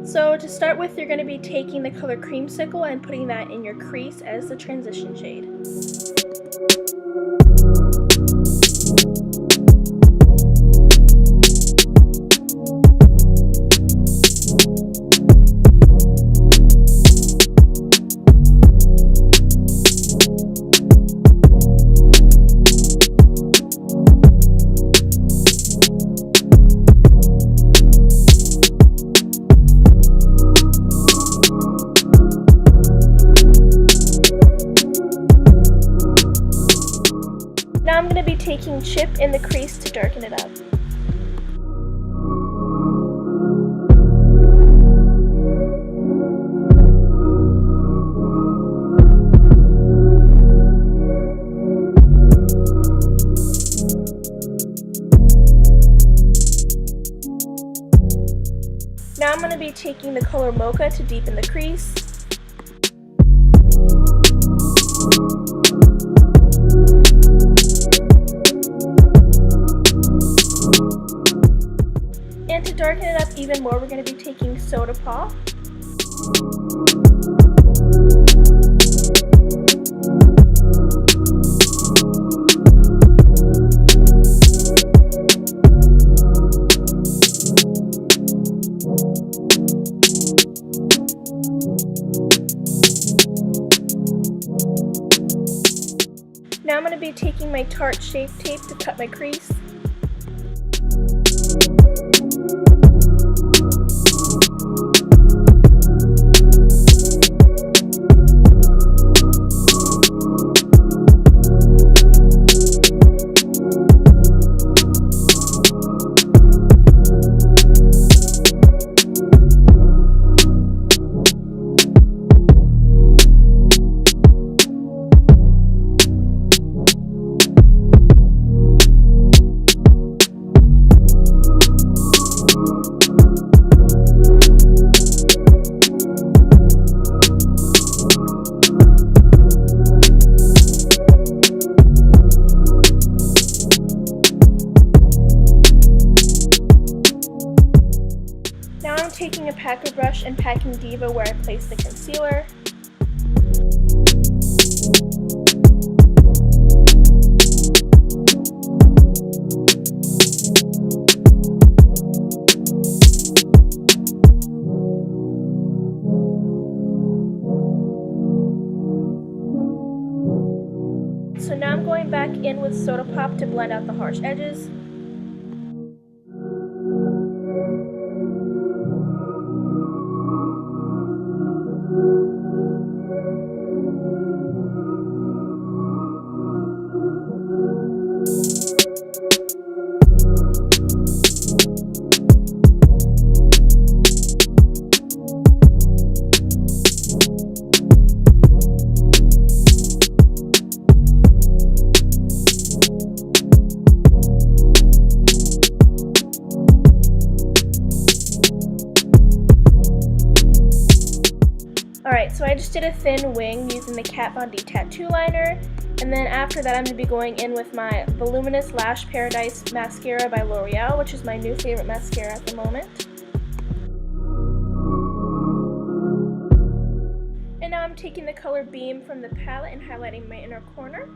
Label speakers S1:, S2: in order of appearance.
S1: So to start with, you're going to be taking the color Creamsicle and putting that in your crease as the transition shade. Now I'm going to be taking Chip in the crease to darken it up. Now I'm going to be taking the color Mocha to deepen the crease. And to darken it up even more, we're going to be taking Soda Pop. Now I'm going to be taking my Tarte Shape Tape to cut my crease. Now I'm taking a packer brush and packing Diva where I placed the concealer. So now I'm going back in with Soda Pop to blend out the harsh edges. Alright, so I just did a thin wing using the Kat Von D tattoo liner, and then after that I'm going to be going in with my Voluminous Lash Paradise Mascara by L'Oreal, which is my new favorite mascara at the moment. And now I'm taking the color Beam from the palette and highlighting my inner corner.